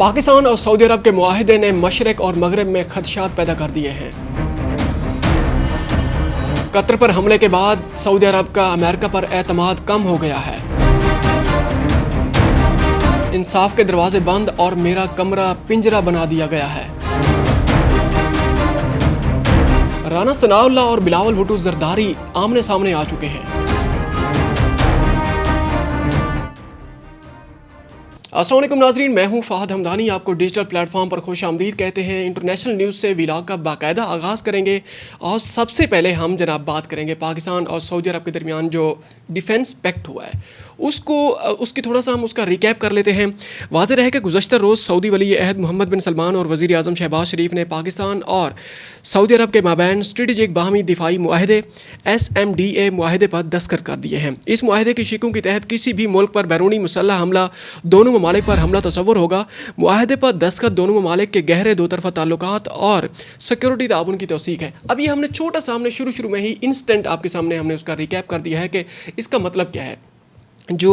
पाकिस्तान और सऊदी अरब के मुआहिदे ने मशरक और मगरब में खदशात पैदा कर दिए हैं। कतर पर हमले के बाद सऊदी अरब का अमेरिका पर एतमाद कम हो गया है। इंसाफ के दरवाजे बंद और मेरा कमरा पिंजरा बना दिया गया है। राना सनाउल्लाह और बिलावल भुट्टो जरदारी आमने सामने आ चुके हैं। अस्सलाम वालेकुम नाजरीन, मैं हूं फाहद हमदानी। आपको डिजिटल प्लेटफॉर्म पर खुश आमदीद कहते हैं। इंटरनेशनल न्यूज़ से व्लॉग का बाकायदा आगाज़ करेंगे और सबसे पहले हम जनाब बात करेंगे पाकिस्तान और सऊदी अरब के दरमियान जो डिफेंस पैक्ट हुआ है उसकी थोड़ा सा हम उसका रिकैप कर लेते हैं। वाज़ेह रहे कि गुज़श्ता रोज़ सऊदी वली अहद मोहम्मद बिन सलमान और वज़ीर आज़म शहबाज शरीफ ने पाकिस्तान और सऊदी अरब के माबैन स्ट्रेटेजिक बाहमी दिफाई मुआहदे SMDA मुआहदे पर दस्तखत कर दिए हैं। इस मुआहदे की शिकों के तहत किसी भी मुल्क पर बैरूनी मुसल्लह हमला दोनों ममालिक पर हमला तसव्वुर होगा। मुआहदे पर दस्तखत दोनों ममालिक के गहरे दो तरफा ताल्लुकात और सिक्योरिटी ताउन की तौसीक है। अब ये हमने छोटा सा हमने शुरू में ही इंस्टेंट आपके सामने हमने उसका रिकैप कर दिया है कि इसका मतलब क्या है। जो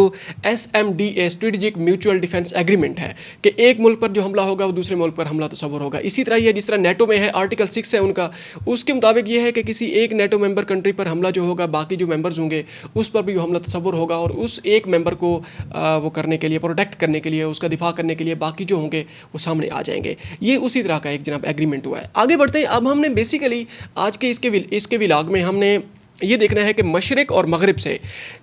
SMDA strategic mutual defence agreement है कि एक मुल्क पर जो हमला होगा वो दूसरे मुल्क पर हमला तसव्वुर होगा। इसी तरह ये जिस तरह नेटो में है आर्टिकल 6 है उनका, उसके मुताबिक ये है कि किसी एक नेटो मेंबर कंट्री पर हमला जो होगा बाकी जो मेंबर्स होंगे उस पर भी हमला तसव्वुर होगा और उस एक मेंबर को वो करने के लिए, प्रोटेक्ट करने के लिए, उसका दिफा करने के लिए बाकी जो होंगे वो सामने आ जाएंगे। ये उसी तरह का एक जनाब एग्रीमेंट हुआ है। आगे बढ़ते हैं। अब हमने बेसिकली आज के इसके व्लॉग में हमने ये देखना है कि मशरक और मगरब से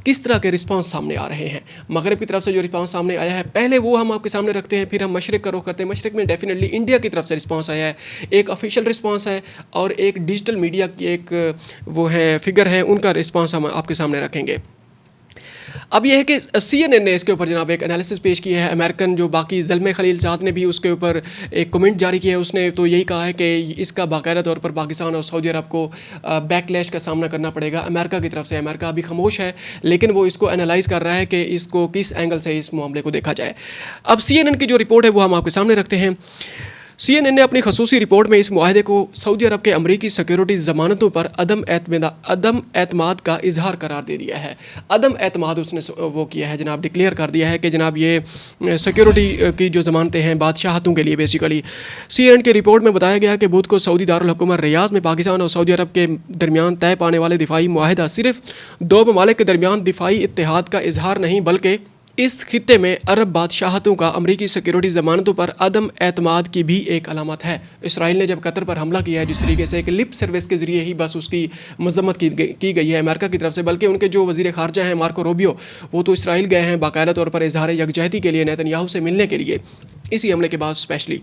किस तरह के रिस्पांस सामने आ रहे हैं। मगरब की तरफ से जो रिस्पांस सामने आया है पहले वो हम आपके सामने रखते हैं, फिर हम मशरक का रुख करते हैं। मशरक में डेफिनेटली इंडिया की तरफ से रिस्पांस आया है, एक ऑफिशियल रिस्पांस है और एक डिजिटल मीडिया की एक वो है फिगर है, उनका रिस्पांस हम आपके सामने रखेंगे। अब यह है कि CNN ने इसके ऊपर जनाब एक एनालिसिस पेश किया है। अमेरिकन जो बाकी ज़ल्मे खलीलज़ाद ने भी उसके ऊपर एक कमेंट जारी किया है। उसने तो यही कहा है कि इसका बाकायदा तौर पर पाकिस्तान और सऊदी अरब को बैकलैश का सामना करना पड़ेगा अमेरिका की तरफ से। अमेरिका अभी खामोश है लेकिन वो इसको एनालाइज़ कर रहा है कि इसको किस एंगल से इस मामले को देखा जाए। अब CNN की जो रिपोर्ट है वो हम आपके सामने रखते हैं। CNN ने अपनी खसूसी रिपोर्ट में इस मुआहदे को सऊदी अरब के अमरीकी सिक्योरिटी ज़मानतों पर अदम एतमाद का इजहार करार दे दिया है। अदम एतमाद उसने वो किया है जनाब, डिक्लेयर कर दिया है कि जनाब ये सिक्योरिटी की जो ज़मानतें हैं बादशाहतों के लिए बेसिकली। CNN की रिपोर्ट में बताया गया कि बुध को सऊदी दारुल हुकूमत रियाज़ में पाकिस्तान और सऊदी अरब के दरमियान तय पाने वाले दिफाई मुआहदा सिर्फ दो ममालिक के दरमियान दिफाई इत्तेहाद का इजहार नहीं बल्कि इस खित्ते में अरब बादशाहतों का अमरीकी सिक्योरिटी ज़मानतों पर अदम एतमाद की भी एक अलामत है। इसराइल ने जब कतर पर हमला किया है जिस तरीके से एक लिप सर्विस के ज़रिए ही बस उसकी मजम्मत की गई है अमेरिका की तरफ से, बल्कि उनके जो वज़ीर ख़ारजा हैं मार्को रूबियो वो तो इसराइल गए हैं बाकायदा तौर पर इजहार यकजहती के लिए नेतन्याहू से मिलने के लिए इसी हमले के बाद स्पेशली।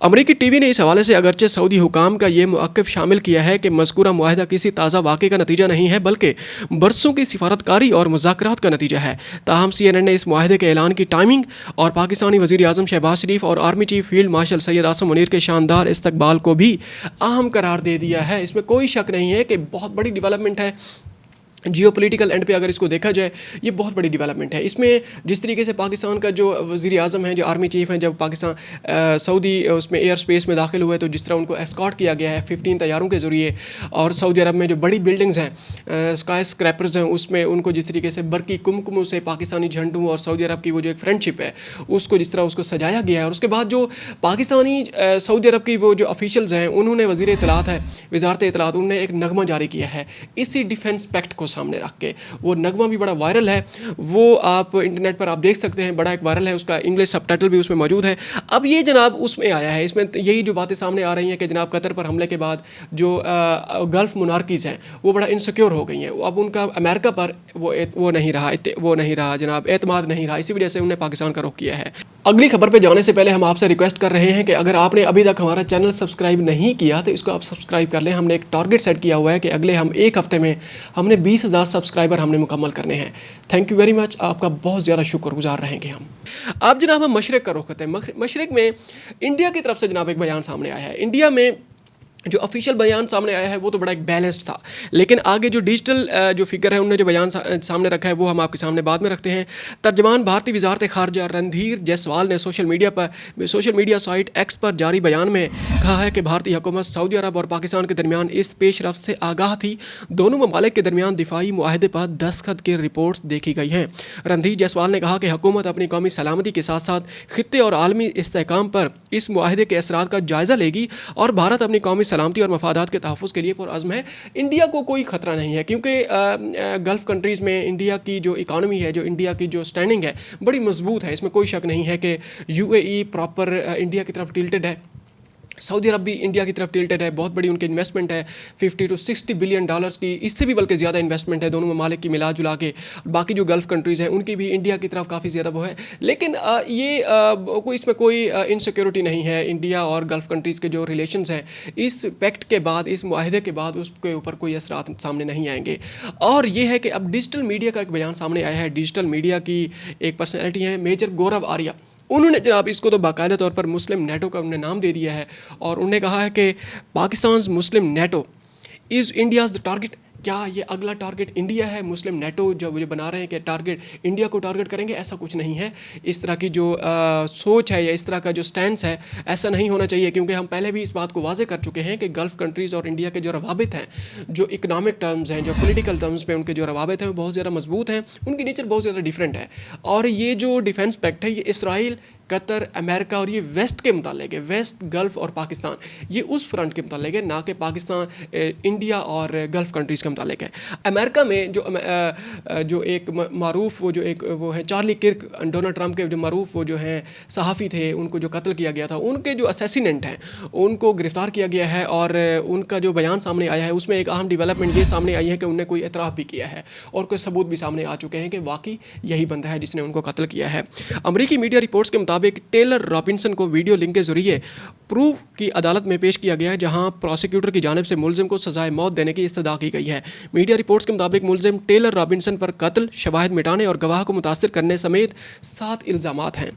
अमरीकी टीवी ने इस हवाले से अगरचे सऊदी हुकाम का ये मौक़िफ़ शामिल किया है कि मज़कूरा मुआहदा किसी ताज़ा वाक़े का नतीजा नहीं है बल्कि बरसों की सिफारतकारी और मुज़ाकरात का नतीजा है। ताहम CNN ने इस मुआहदे के ऐलान की टाइमिंग और पाकिस्तानी वज़ीर आज़म शहबाज शरीफ और army chief field marshal Syed Asim Munir के शानदार इस्तकबाल को भी अहम करार दे दिया है। इसमें कोई शक नहीं है कि बहुत बड़ी डेवलपमेंट है। जियोपॉलिटिकल एंड पे अगर इसको देखा जाए ये बहुत बड़ी डेवलपमेंट है। इसमें जिस तरीके से पाकिस्तान का जो वज़ीर आज़म है, जो आर्मी चीफ़ हैं, जब पाकिस्तान सऊदी उसमें एयर स्पेस में दाखिल हुए तो जिस तरह उनको एस्कॉर्ट किया गया है 15 तैयारों के ज़रिए, और सऊदी अरब में जो बड़ी बिल्डिंग्स हैं स्काई स्क्रैपर्स हैं उसमें उनको जिस तरीके से बरकी कुमकुमों से पाकिस्तानी झंडों और सऊदी अरब की वो जो एक फ्रेंडशिप है उसको जिस तरह उसको सजाया गया है। और उसके बाद जो पाकिस्तानी सऊदी अरब की वो जो ऑफिशियल्स हैं उन्होंने वज़ीर इत्तलात है, वज़ारत इत्तलात, उन्होंने एक नगमा जारी किया है इसी डिफेंस पैक्ट को सामने रख के। वो नगमा भी बड़ा वायरल है, वो आप इंटरनेट पर आप देख सकते हैं, बड़ा एक वायरल है, उसका इंग्लिश सबटाइटल भी उसमें मौजूद है। अब ये जनाब उसमें आया है, इसमें यही जो बातें सामने आ रही हैं कि जनाब कतर पर हमले के बाद जो गल्फ़ मोनार्कीज़ हैं वो बड़ा इनसिक्योर हो गई हैं। अब उनका अमेरिका पर वो नहीं रहा जनाब, एतमाद नहीं रहा, इसी वजह से उन्होंने पाकिस्तान का रुख किया है। अगली खबर पे जाने से पहले हम आपसे रिक्वेस्ट कर रहे हैं कि अगर आपने अभी तक हमारा चैनल सब्सक्राइब नहीं किया तो इसको आप सब्सक्राइब कर लें। हमने एक टारगेट सेट किया हुआ है कि अगले हम एक हफ्ते में हमने 20,000 सब्सक्राइबर हमने मुकम्मल करने हैं। थैंक यू वेरी मच, आपका बहुत ज़्यादा शुक्रगुजार रहेंगे हम। अब जनाब हम मशरक़ का रुख करते हैं। मशरक़ में इंडिया की तरफ से जनाब एक बयान सामने आया है। इंडिया में जो ऑफिशियल बयान सामने आया है वो तो बड़ा एक बैलेंस्ड था, लेकिन आगे जो डिजिटल जो फिगर है उन्होंने जो बयान सामने रखा है वो हम आपके सामने बाद में रखते हैं। तर्जमान भारतीय वजारत खारजा रणधीर जायसवाल ने सोशल मीडिया साइट एक्स पर जारी बयान में कहा है कि भारतीय हुकूमत सऊदी अरब और पाकिस्तान के दरमियान इस पेशरफ्त से आगाह थी। दोनों ममालिक के दरमियान दिफाई मुआहदे पर दस्तखत की रिपोर्ट्स देखी गई हैं। रणधीर जायसवाल ने कहा कि हुकूमत अपनी कौमी सलामती के साथ साथ खित्ते और आलमी इस्तेहकाम पर इस मुआहदे के असरात का जायज़ा लेगी और भारत अपनी कौमी सलामती और मफादात के तहफ़्फ़ुज़ के लिए पुरअज़्म है। इंडिया को कोई ख़तरा नहीं है, क्योंकि गल्फ़ कंट्रीज़ में इंडिया की जो इकानमी है, जो इंडिया की जो स्टैंडिंग है, बड़ी मजबूत है। इसमें कोई शक नहीं है कि UAE प्रॉपर इंडिया की तरफ टिल्टेड है, सऊदी अरब भी इंडिया की तरफ टिल्टेड है। बहुत बड़ी उनकी इन्वेस्टमेंट है, 50 to 60 बिलियन डॉलर्स की, इससे भी बल्कि ज़्यादा इन्वेस्टमेंट है दोनों ममालिक की मिला जुला के। बाकी जो गल्फ़ कंट्रीज़ हैं उनकी भी इंडिया की तरफ काफ़ी ज़्यादा वो है, लेकिन कोई इसमें कोई इनसिक्योरिटी नहीं है। इंडिया और गल्फ़ कंट्रीज़ के जो रिलेशंस हैं, इस पैक्ट के बाद, इस मुआहदे के बाद उसके ऊपर कोई असरात सामने नहीं आएंगे। और ये है कि अब डिजिटल मीडिया का एक बयान सामने आया है। डिजिटल मीडिया की एक पर्सनैलिटी है मेजर गौरव आर्या, उन्होंने जनाब इसको तो बाकायदा तौर पर मुस्लिम नेटो का उन्होंने नाम दे दिया है और उन्होंने कहा है कि Pakistan Muslim NATO is India's the target. क्या ये अगला टारगेट इंडिया है? मुस्लिम नेटो जब ये बना रहे हैं कि टारगेट इंडिया को टारगेट करेंगे, ऐसा कुछ नहीं है। इस तरह की जो सोच है या इस तरह का जो स्टैंस है, ऐसा नहीं होना चाहिए, क्योंकि हम पहले भी इस बात को वाजे कर चुके हैं कि गल्फ़ कंट्रीज़ और इंडिया के जो रवाबित हैं, जो इकनॉमिक टर्म्स हैं, जो पॉलिटिकल टर्म्स पे उनके जो रवाबित हैं वो बहुत ज़्यादा मजबूत हैं। उनकी नेचर बहुत ज़्यादा डिफरेंट है। और ये जो डिफेंस पैक्ट है ये इसराइल, कतर, अमेरिका और ये वेस्ट के मुतालिक है, वेस्ट, गल्फ़ और पाकिस्तान, ये उस फ्रंट के मुतालिक है, ना कि पाकिस्तान, इंडिया और गल्फ़ कंट्रीज़ के मुतालिक है। अमेरिका में जो एक मारूफ वो है चार्ली किर्क, डोनाल्ड ट्रंप के जो मारूफ वो जो हैं सहाफ़ी थे, उनको जो कत्ल किया गया था, उनके जो असैसिनेंट हैं उनको गिरफ़्तार किया गया है। और उनका जो बयान सामने आया है उसमें एक अहम डेवलपमेंट ये सामने आई है कि उन्होंने कोई एतराफ़ भी किया है और कोई सबूत भी सामने आ चुके हैं कि वाकई यही बंदा है जिसने उनको कत्ल किया है। अमरीकी मीडिया रिपोर्ट्स के मुताबिक टेलर रॉबिन्सन को वीडियो लिंक के जरिए प्रूफ की अदालत में पेश किया गया है, जहां प्रोसिक्यूटर की जानिब से मुलजिम को सजाए मौत देने की इस्तदा की गई है। मीडिया रिपोर्ट्स के मुताबिक मुलजिम टेलर रॉबिन्सन पर कत्ल, शवाहिद मिटाने और गवाह को मुतासर करने समेत 7 इल्ज़ामात हैं।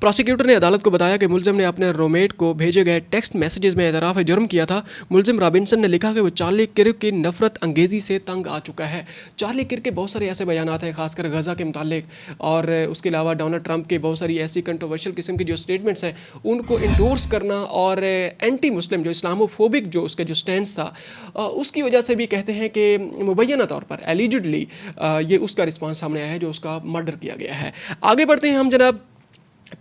प्रोसिक्यूटर ने अदालत को बताया कि मुलजिम ने अपने रूममेट को भेजे गए टेक्स्ट मैसेजेस में एतराफ़ जुर्म किया था। मुलजिम रॉबिन्सन ने लिखा कि वो चार्ली किर्क की नफरत अंगेज़ी से तंग आ चुका है। चार्ली किर्क के बहुत सारे ऐसे बयान हैं, खासकर गज़ा के मुतालिक, और उसके अलावा डोनाल्ड ट्रंप के बहुत सारी ऐसी कंट्रोवर्शियल किस्म की जो स्टेटमेंट्स हैं उनको इंडोर्स करना, और एंटी मुस्लिम जो इस्लामोफोबिक जो उसका जो स्टैंड था, उसकी वजह से भी कहते हैं कि मुबैना तौर पर एलिजिडली ये उसका रिस्पॉन्स सामने आया है, जो उसका मर्डर किया गया है। आगे बढ़ते हैं हम जनाब,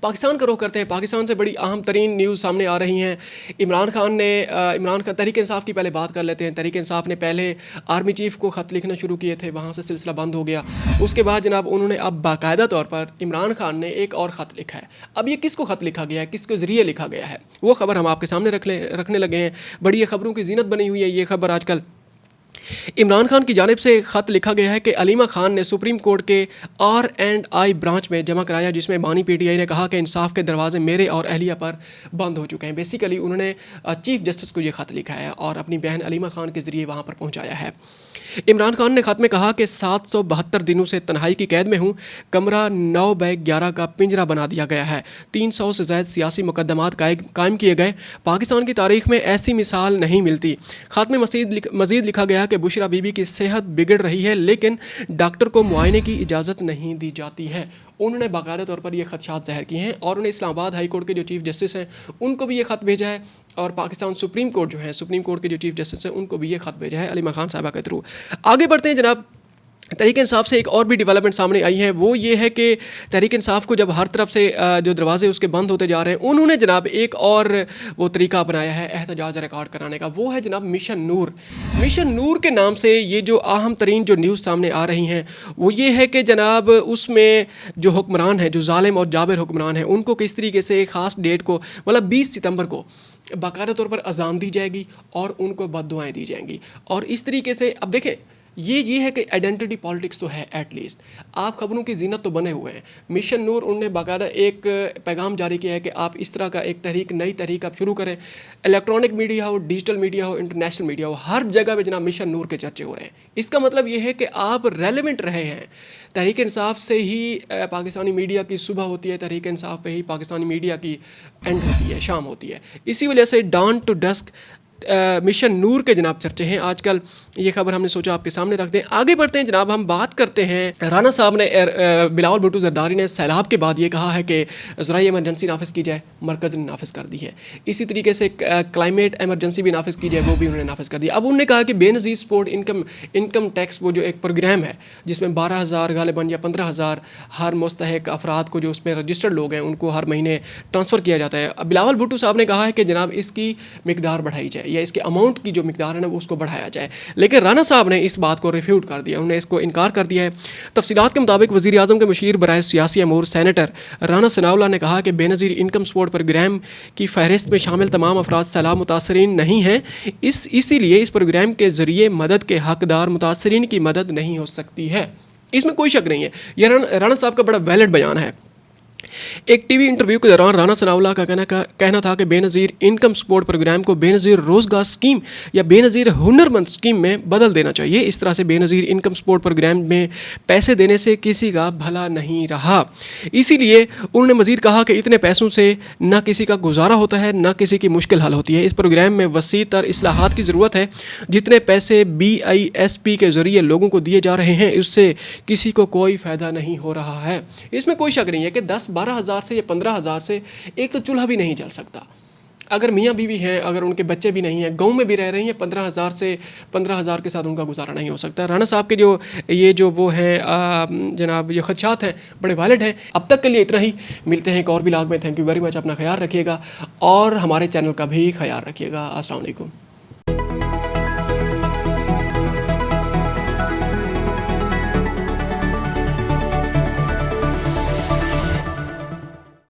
पाकिस्तान का रुख करते हैं। पाकिस्तान से बड़ी अहम तरीन न्यूज़ सामने आ रही हैं। इमरान खान तहरीक इंसाफ की पहले बात कर लेते हैं। तहरीक इंसाफ ने पहले आर्मी चीफ़ को ख़त लिखना शुरू किए थे, वहाँ से सिलसिला बंद हो गया। उसके बाद जनाब उन्होंने अब बाकायदा तौर पर इमरान खान ने एक और ख़त लिखा है। अब ये किसको ख़त लिखा गया है, किसके ज़रिए लिखा गया है, वो खबर हम आपके सामने रखने लगे हैं। बड़ी खबरों की जीनत बनी हुई है ये खबर आजकल। इमरान खान की जानिब से एक ख़त लिखा गया है कि अलीमा खान ने सुप्रीम कोर्ट के R&I ब्रांच में जमा कराया, जिसमें बानी PTI ने कहा कि इंसाफ के दरवाजे मेरे और अहलिया पर बंद हो चुके हैं। बेसिकली उन्होंने चीफ जस्टिस को ये ख़त लिखा है और अपनी बहन अलीमा खान के ज़रिए वहाँ पर पहुँचाया है। इमरान खान ने ख़त में कहा कि 772 दिनों से तन्हाई की कैद में हूँ। कमरा 9/11 का पिंजरा बना दिया गया है। 300 से ज़ायद सियासी मुकदमात कायम किए गए। पाकिस्तान की तारीख में ऐसी मिसाल नहीं मिलती। ख़त में मज़ीद लिखा गया कि बुशरा बीबी की सेहत बिगड़ रही है, लेकिन डॉक्टर को मुआयने की इजाज़त नहीं दी जाती है। उन्होंने बाकायदा तौर पर ये खदशात ज़ाहिर किए हैं और उन्हें इस्लामाबाद हाई कोर्ट के जो चीफ जस्टिस हैं उनको भी ये ख़त भेजा है, और पाकिस्तान सुप्रीम कोर्ट जो है, सुप्रीम कोर्ट के जो चीफ जस्टिस हैं उनको भी ये ख़त भेजा है अलीमा खान साहबा के थ्रू। आगे बढ़ते हैं जनाब, तहरीक इंसाफ से एक और भी डेवलपमेंट सामने आई है। वो ये है कि तहरीक इंसाफ को जब हर तरफ से जो दरवाजे उसके बंद होते जा रहे हैं, उन्होंने जनाब एक और वो तरीका अपनाया है एहतजाज रिकॉर्ड कराने का। वो है जनाब मिशन नूर। मिशन नूर के नाम से ये जो अहम तरीन जो न्यूज़ सामने आ रही हैं वो ये है कि जनाब उसमें जो हुक्मरान हैं, जो जालिम और जाबिर हुक्मरान हैं, उनको किस तरीके से एक ख़ास डेट को, मतलब 20 सितंबर को बाकायदा तौर पर अजान दी जाएगी और उनको बद्दुआएँ दी जाएंगी। और इस तरीके से अब देखें, ये है कि आइडेंटिटी पॉलिटिक्स तो है। एटलीस्ट आप खबरों की जीनत तो बने हुए हैं। मिशन नूर उन्होंने बाकायदा एक पैगाम जारी किया है कि आप इस तरह का एक नई तहरीक आप शुरू करें। इलेक्ट्रॉनिक मीडिया हो, डिजिटल मीडिया हो, इंटरनेशनल मीडिया हो, हर जगह पे जनाब मिशन नूर के चर्चे हो रहे हैं। इसका मतलब ये है कि आप रेलेवेंट रहे हैं। तहरीक इंसाफ से ही पाकिस्तानी मीडिया की सुबह होती है, तहरीक इंसाफ पे ही पाकिस्तानी मीडिया की एंड होती है, शाम होती है। इसी वजह से डॉन टू डस्क मिशन नूर के जनाब चर्चे हैं आजकल। ये खबर हमने सोचा आपके सामने रख दें। आगे बढ़ते हैं जनाब, हम बात करते हैं राना साहब ने बिलावल भुट्टो जरदारी ने सैलाब के बाद ये कहा है कि ज़राई इमरजेंसी नाफिज की जाए, मरकज़ ने नाफिज कर दी है। इसी तरीके से क्लाइमेट एमरजेंसी भी नाफिज की जाए, वो भी उन्होंने नाफिज कर दिया। अब उन्होंने कहा कि बेनज़ीर स्पोर्ट इनकम टैक्स वो जो एक प्रोग्राम है जिसमें 12,000 गालिबन या 15,000 हर मुस्तहिक अफराद को जो उसमें रजिस्टर्ड लोग हैं उनको हर महीने ट्रांसफ़र किया जाता है। अब बिलावल भुट्टो साहब ने कहा है कि जनाब इसकी मिकदार बढ़ाई जाए या इसके अमाउंट की जो मिकदार है ना वो उसको बढ़ाया जाए, लेकिन राना साहब ने इस बात को रिफ्यूट कर दिया, उन्होंने इसको इनकार कर दिया है। तफसीलात के मुताबिक वज़ीर आज़म के मशीर बराए सियासी अमूर सैनेटर राना सनाउल्लाह ने कहा कि बेनज़ीर इनकम सपोर्ट प्रोग्राम की फहरिस्त में शामिल तमाम अफराद सैलाब मुतासरीन नहीं हैं, इसीलिए इस प्रोग्राम के ज़रिए मदद के हकदार मुतासरीन की मदद नहीं हो सकती है। इसमें कोई शक नहीं है। यह राना साहब का बड़ा वैलिड बयान है। एक टीवी इंटरव्यू के दौरान राना सनाउल्लाह का कहना था कि बेनज़ीर इनकम सपोर्ट प्रोग्राम को बेनज़ीर रोज़गार स्कीम या बेनज़ीर हुनरमंद स्कीम में बदल देना चाहिए। इस तरह से बेनज़ीर इनकम सपोर्ट प्रोग्राम में पैसे देने से किसी का भला नहीं रहा। इसीलिए उन्होंने मज़ीद कहा कि इतने पैसों से न किसी का गुजारा होता है, न किसी की मुश्किल हल होती है। इस प्रोग्राम में वसी तर इस्लाहात की ज़रूरत है। जितने पैसे BISP के ज़रिए लोगों को दिए जा रहे हैं उससे किसी को कोई फ़ायदा नहीं हो रहा है। इसमें कोई शक नहीं है कि 10-12 हज़ार से या 15,000 से एक तो चूल्हा भी नहीं जल सकता। अगर मियाँ बीवी हैं, अगर उनके बच्चे भी नहीं हैं, गांव में भी रह रही हैं, 15,000 से 15,000 के साथ उनका गुजारा नहीं हो सकता। राना साहब के जो वो हैं जनाब ये खदशात हैं बड़े वैलिड हैं। अब तक के लिए इतना ही, मिलते हैं एक और व्लॉग में। थैंक यू वेरी मच, अपना ख्याल रखिएगा और हमारे चैनल का भी ख्याल रखिएगा। अस्सलाम वालेकुम।